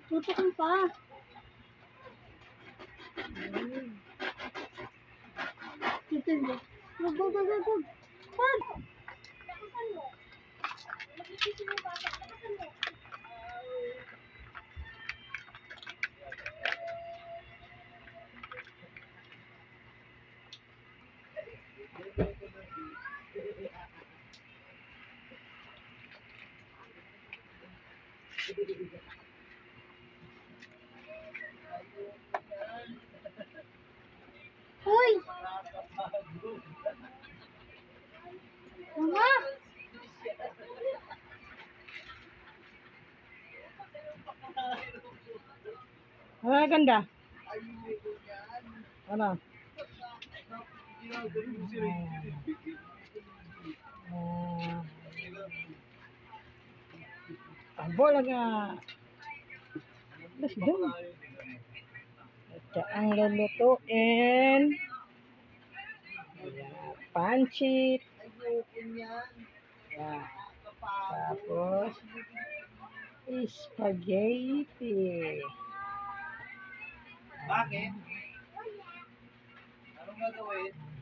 Tutukan pa. Tutukan. Go. Pag! Hoy! Mama! Ah, ganda. Ano? Bola nga. Let's do. Ito ang lulutuin. Pancit. Yan. Tapos, spaghetti. Bakit? Anong gagawin?